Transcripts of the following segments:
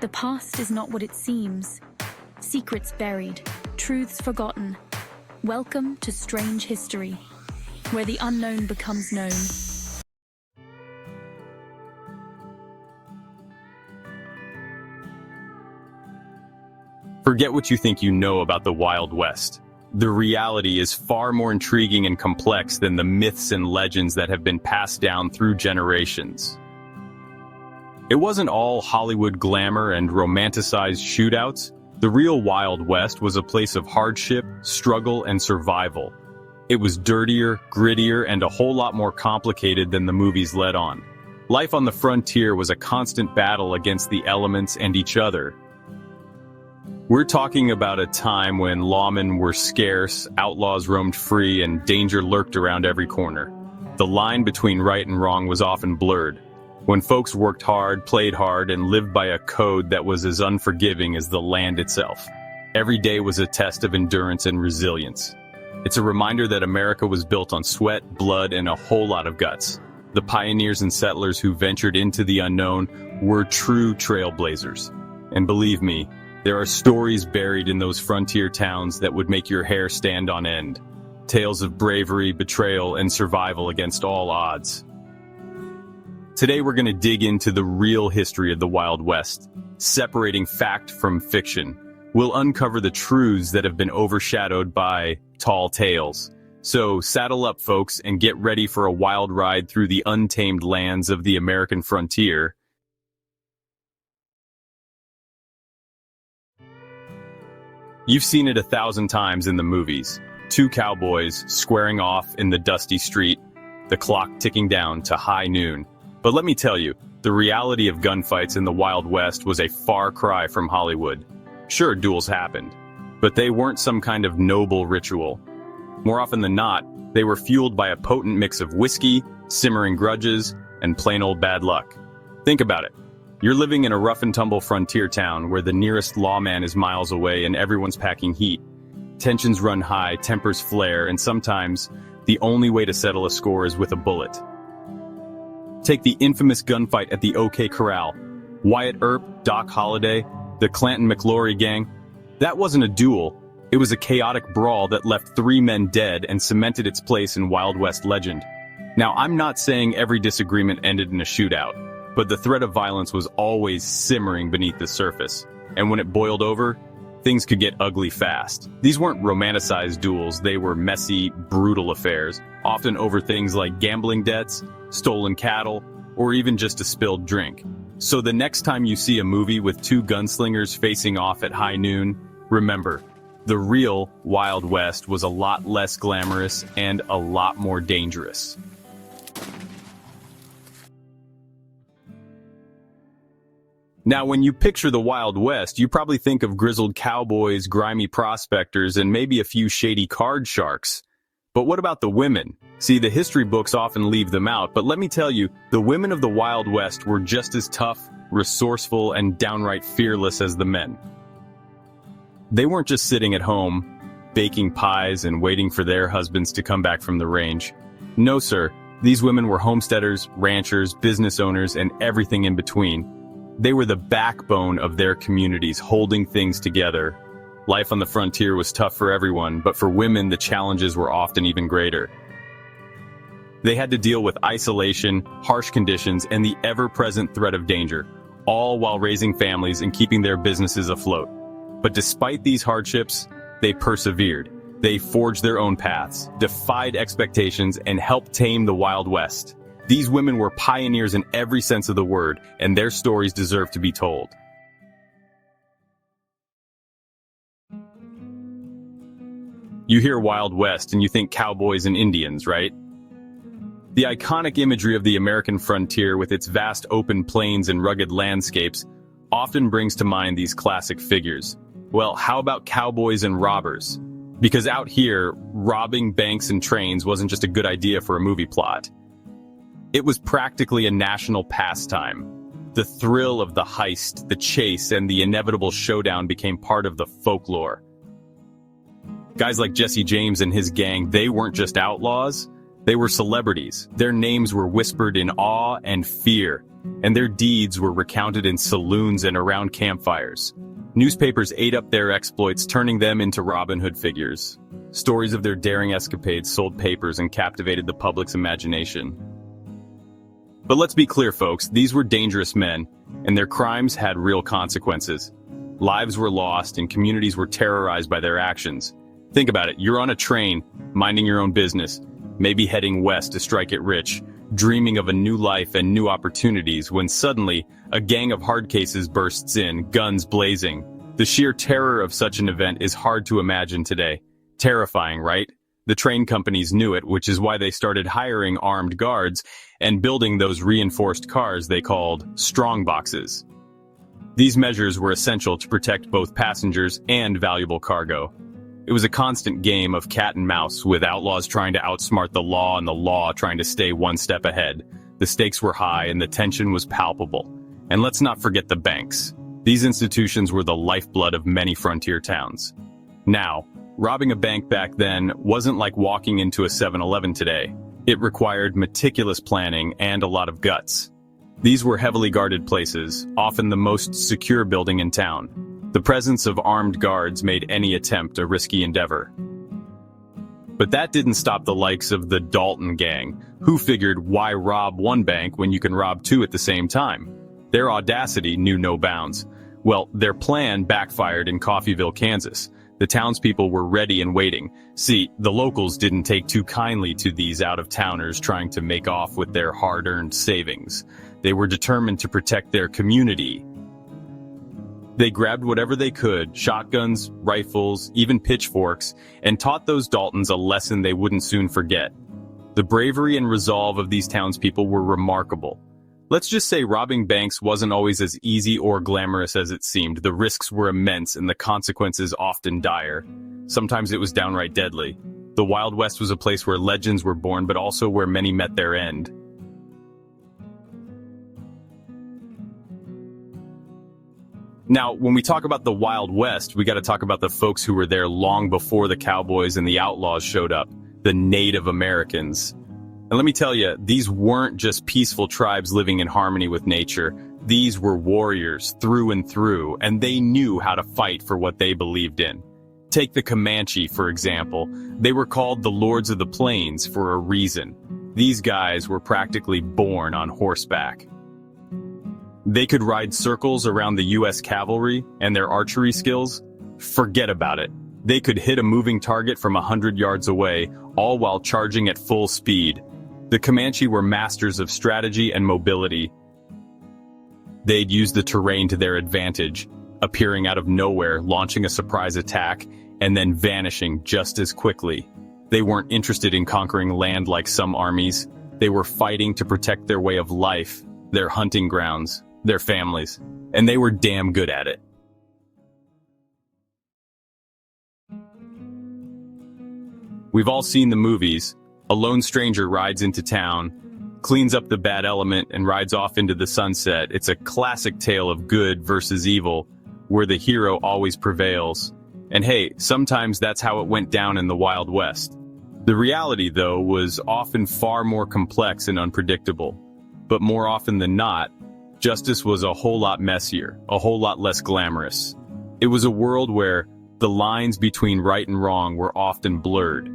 The past is not what it seems. Secrets buried, truths forgotten. Welcome to Strange History, where the unknown becomes known. Forget what you think you know about the Wild West. The reality is far more intriguing and complex than the myths and legends that have been passed down through generations. It wasn't all Hollywood glamour and romanticized shootouts. The real Wild West was a place of hardship, struggle, and survival. It was dirtier, grittier, and a whole lot more complicated than the movies let on. Life on the frontier was a constant battle against the elements and each other. We're talking about a time when lawmen were scarce, outlaws roamed free, and danger lurked around every corner. The line between right and wrong was often blurred, when folks worked hard, played hard, and lived by a code that was as unforgiving as the land itself. Every day was a test of endurance and resilience. It's a reminder that America was built on sweat, blood, and a whole lot of guts. The pioneers and settlers who ventured into the unknown were true trailblazers. And believe me, there are stories buried in those frontier towns that would make your hair stand on end. Tales of bravery, betrayal, and survival against all odds. Today we're going to dig into the real history of the Wild West, separating fact from fiction. We'll uncover the truths that have been overshadowed by tall tales. So saddle up, folks, and get ready for a wild ride through the untamed lands of the American frontier. You've seen it 1,000 times in the movies. Two cowboys squaring off in the dusty street, the clock ticking down to high noon. But let me tell you, the reality of gunfights in the Wild West was a far cry from Hollywood. Sure, duels happened, but they weren't some kind of noble ritual. More often than not, they were fueled by a potent mix of whiskey, simmering grudges, and plain old bad luck. Think about it. You're living in a rough-and-tumble frontier town where the nearest lawman is miles away and everyone's packing heat. Tensions run high, tempers flare, and sometimes the only way to settle a score is with a bullet. Take the infamous gunfight at the OK Corral. Wyatt Earp, Doc Holliday, the Clanton-McLaury gang. That wasn't a duel. It was a chaotic brawl that left 3 men dead and cemented its place in Wild West legend. Now, I'm not saying every disagreement ended in a shootout, but the threat of violence was always simmering beneath the surface. And when it boiled over, things could get ugly fast. These weren't romanticized duels, they were messy, brutal affairs, often over things like gambling debts, stolen cattle, or even just a spilled drink. So the next time you see a movie with 2 gunslingers facing off at high noon, remember, the real Wild West was a lot less glamorous and a lot more dangerous. Now, when you picture the Wild West, you probably think of grizzled cowboys, grimy prospectors, and maybe a few shady card sharks. But what about the women? See, the history books often leave them out, but let me tell you, the women of the Wild West were just as tough, resourceful, and downright fearless as the men. They weren't just sitting at home, baking pies and waiting for their husbands to come back from the range. No, sir. These women were homesteaders, ranchers, business owners, and everything in between. They were the backbone of their communities, holding things together. Life on the frontier was tough for everyone, but for women, the challenges were often even greater. They had to deal with isolation, harsh conditions, and the ever-present threat of danger, all while raising families and keeping their businesses afloat. But despite these hardships, they persevered. They forged their own paths, defied expectations, and helped tame the Wild West. These women were pioneers in every sense of the word, and their stories deserve to be told. You hear Wild West and you think cowboys and Indians, right? The iconic imagery of the American frontier with its vast open plains and rugged landscapes often brings to mind these classic figures. Well, how about cowboys and robbers? Because out here, robbing banks and trains wasn't just a good idea for a movie plot. It was practically a national pastime. The thrill of the heist, the chase, and the inevitable showdown became part of the folklore. Guys like Jesse James and his gang, they weren't just outlaws, They were celebrities. Their names were whispered in awe and fear, and their deeds were recounted in saloons and around campfires. Newspapers ate up their exploits, turning them into Robin Hood figures. Stories of their daring escapades sold papers and captivated the public's imagination. But let's be clear, folks, these were dangerous men, and their crimes had real consequences. Lives were lost, and communities were terrorized by their actions. Think about it, you're on a train, minding your own business, maybe heading west to strike it rich, dreaming of a new life and new opportunities, when suddenly, a gang of hard cases bursts in, guns blazing. The sheer terror of such an event is hard to imagine today. Terrifying, right? The train companies knew it, which is why they started hiring armed guards and building those reinforced cars they called strong boxes. These measures were essential to protect both passengers and valuable cargo. It was a constant game of cat and mouse, with outlaws trying to outsmart the law and the law trying to stay one step ahead. The stakes were high and the tension was palpable. And let's not forget the banks. These institutions were the lifeblood of many frontier towns. Now, robbing a bank back then wasn't like walking into a 7-Eleven today. It required meticulous planning and a lot of guts. These were heavily guarded places, often the most secure building in town. The presence of armed guards made any attempt a risky endeavor. But that didn't stop the likes of the Dalton gang, who figured why rob one bank when you can rob two at the same time? Their audacity knew no bounds. Well, their plan backfired in Coffeyville, Kansas. The townspeople were ready and waiting. See, the locals didn't take too kindly to these out-of-towners trying to make off with their hard-earned savings. They were determined to protect their community. They grabbed whatever they could, shotguns, rifles, even pitchforks, and taught those Daltons a lesson they wouldn't soon forget. The bravery and resolve of these townspeople were remarkable. Let's just say robbing banks wasn't always as easy or glamorous as it seemed. The risks were immense and the consequences often dire. Sometimes it was downright deadly. The Wild West was a place where legends were born, but also where many met their end. Now, when we talk about the Wild West, we got to talk about the folks who were there long before the cowboys and the outlaws showed up, the Native Americans. And let me tell you, these weren't just peaceful tribes living in harmony with nature. These were warriors through and through, and they knew how to fight for what they believed in. Take the Comanche, for example. They were called the Lords of the Plains for a reason. These guys were practically born on horseback. They could ride circles around the U.S. cavalry, and their archery skills? Forget about it. They could hit a moving target from 100 yards away, all while charging at full speed. The Comanche were masters of strategy and mobility. They'd use the terrain to their advantage, appearing out of nowhere, launching a surprise attack, and then vanishing just as quickly. They weren't interested in conquering land like some armies. They were fighting to protect their way of life, their hunting grounds, their families, and they were damn good at it. We've all seen the movies. A lone stranger rides into town, cleans up the bad element, and rides off into the sunset. It's a classic tale of good versus evil, where the hero always prevails. And hey, sometimes that's how it went down in the Wild West. The reality, though, was often far more complex and unpredictable. But more often than not, justice was a whole lot messier, a whole lot less glamorous. It was a world where the lines between right and wrong were often blurred.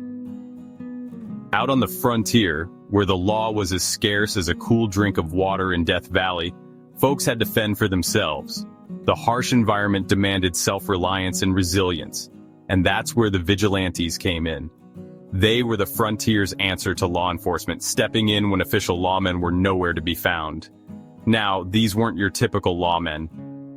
Out on the frontier, where the law was as scarce as a cool drink of water in Death Valley, folks had to fend for themselves. The harsh environment demanded self-reliance and resilience, and that's where the vigilantes came in. They were the frontier's answer to law enforcement, stepping in when official lawmen were nowhere to be found. Now, these weren't your typical lawmen.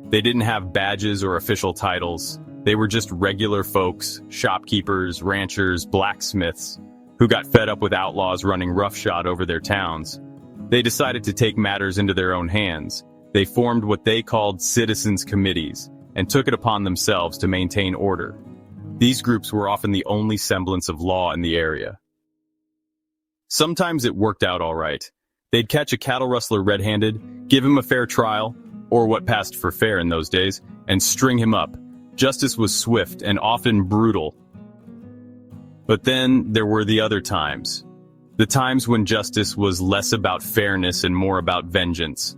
They didn't have badges or official titles. They were just regular folks, shopkeepers, ranchers, blacksmiths, who got fed up with outlaws running roughshod over their towns. They decided to take matters into their own hands. They formed what they called citizens' committees and took it upon themselves to maintain order. These groups were often the only semblance of law in the area. Sometimes it worked out all right. They'd catch a cattle rustler red-handed, give him a fair trial, or what passed for fair in those days, and string him up. Justice was swift and often brutal. But then there were the other times. The times when justice was less about fairness and more about vengeance.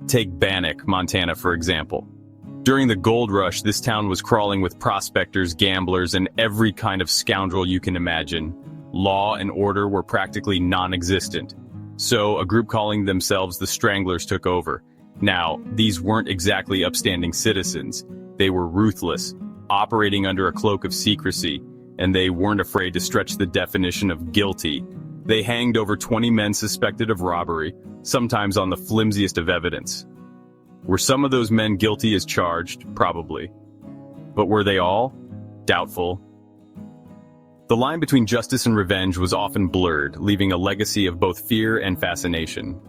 Take Bannock, Montana, for example. During the gold rush, this town was crawling with prospectors, gamblers, and every kind of scoundrel you can imagine. Law and order were practically non-existent. So, a group calling themselves the Stranglers took over. Now, these weren't exactly upstanding citizens. They were ruthless, operating under a cloak of secrecy, and they weren't afraid to stretch the definition of guilty. They hanged over 20 men suspected of robbery, sometimes on the flimsiest of evidence. Were some of those men guilty as charged? Probably. But were they all? Doubtful. The line between justice and revenge was often blurred, leaving a legacy of both fear and fascination.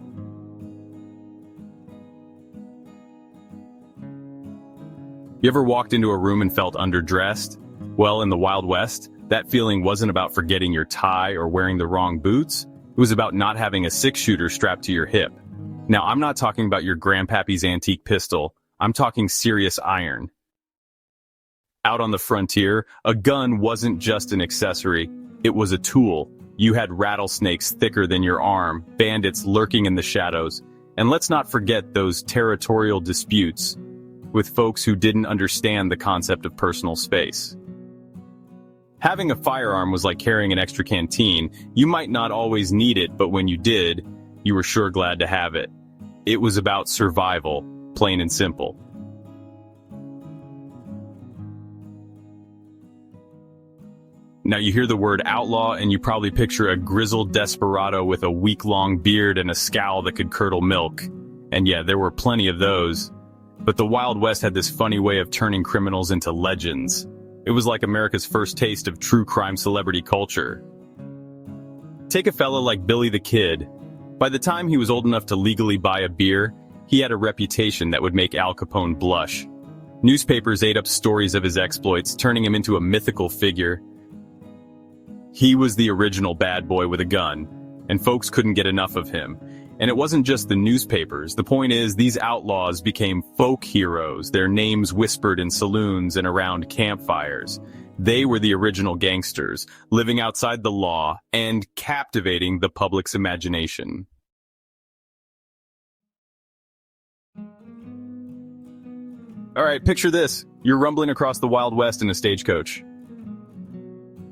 You ever walked into a room and felt underdressed? Well, in the Wild West, that feeling wasn't about forgetting your tie or wearing the wrong boots. It was about not having a six-shooter strapped to your hip. Now, I'm not talking about your grandpappy's antique pistol. I'm talking serious iron. Out on the frontier, a gun wasn't just an accessory. It was a tool. You had rattlesnakes thicker than your arm, bandits lurking in the shadows, and let's not forget those territorial disputes with folks who didn't understand the concept of personal space. Having a firearm was like carrying an extra canteen. You might not always need it, but when you did, you were sure glad to have it. It was about survival, plain and simple. Now you hear the word outlaw and you probably picture a grizzled desperado with a week-long beard and a scowl that could curdle milk. And yeah, there were plenty of those. But the Wild West had this funny way of turning criminals into legends. It was like America's first taste of true crime celebrity culture. Take a fella like Billy the Kid. By the time he was old enough to legally buy a beer, he had a reputation that would make Al Capone blush. Newspapers ate up stories of his exploits, turning him into a mythical figure. He was the original bad boy with a gun, and folks couldn't get enough of him. And it wasn't just the newspapers. The point is, these outlaws became folk heroes, their names whispered in saloons and around campfires. They were the original gangsters, living outside the law and captivating the public's imagination. All right, picture this. You're rumbling across the Wild West in a stagecoach.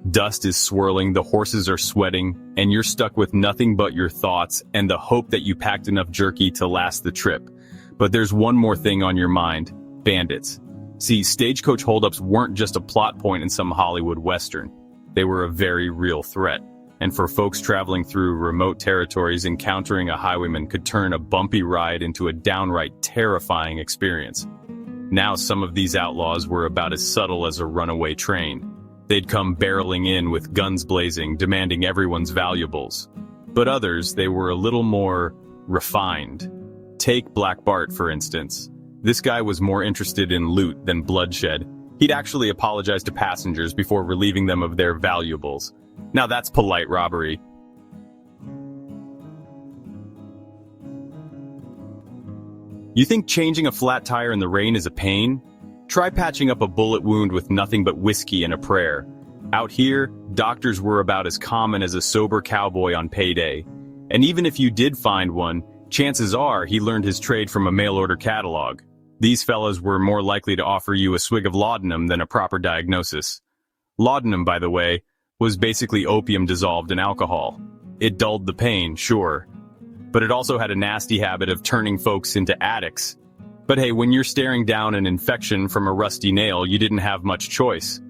Dust is swirling, the horses are sweating, and you're stuck with nothing but your thoughts and the hope that you packed enough jerky to last the trip. But there's one more thing on your mind: bandits. See, Stagecoach Holdups weren't just a plot point in some Hollywood Western. They were a very real threat. And for folks traveling through remote territories, encountering a highwayman could turn a bumpy ride into a downright terrifying experience. Now some of these outlaws were about as subtle as a runaway train. They'd come barreling in with guns blazing, demanding everyone's valuables. But others, they were a little more refined. Take Black Bart, for instance. This guy was more interested in loot than bloodshed. He'd actually apologize to passengers before relieving them of their valuables. Now that's polite robbery. You think changing a flat tire in the rain is a pain? Try patching up a bullet wound with nothing but whiskey and a prayer. Out here, doctors were about as common as a sober cowboy on payday. And even if you did find one, chances are he learned his trade from a mail-order catalog. These fellas were more likely to offer you a swig of laudanum than a proper diagnosis. Laudanum, by the way, was basically opium dissolved in alcohol. It dulled the pain, sure, but it also had a nasty habit of turning folks into addicts. But hey, when you're staring down an infection from a rusty nail, you didn't have much choice.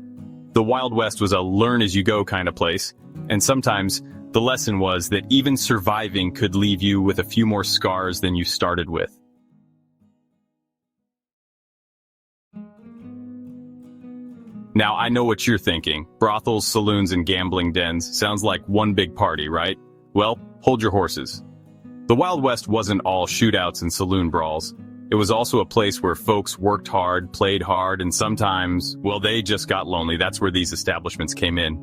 The Wild West was a learn-as-you-go kind of place, and sometimes the lesson was that even surviving could leave you with a few more scars than you started with. Now, I know what you're thinking. Brothels, saloons, and gambling dens sounds like one big party, right? Well, hold your horses. The Wild West wasn't all shootouts and saloon brawls. It was also a place where folks worked hard, played hard, and sometimes, well, they just got lonely. That's where these establishments came in.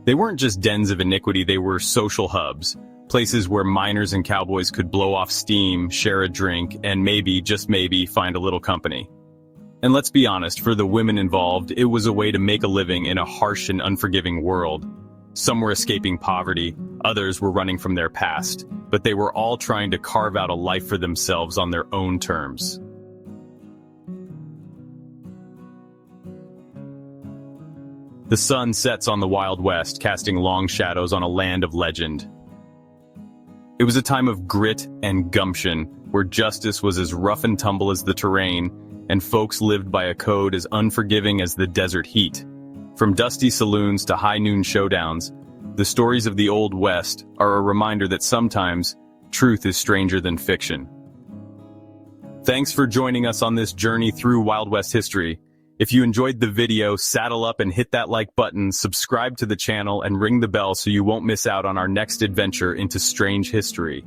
They weren't just dens of iniquity, they were social hubs. Places where miners and cowboys could blow off steam, share a drink, and maybe, just maybe, find a little company. And let's be honest, for the women involved, it was a way to make a living in a harsh and unforgiving world. Some were escaping poverty, others were running from their past, but they were all trying to carve out a life for themselves on their own terms. The sun sets on the Wild West, casting long shadows on a land of legend. It was a time of grit and gumption, where justice was as rough and tumble as the terrain, and folks lived by a code as unforgiving as the desert heat. From dusty saloons to high-noon showdowns, the stories of the Old West are a reminder that sometimes truth is stranger than fiction. Thanks for joining us on this journey through Wild West history. If you enjoyed the video, saddle up and hit that like button, subscribe to the channel, and ring the bell so you won't miss out on our next adventure into strange history.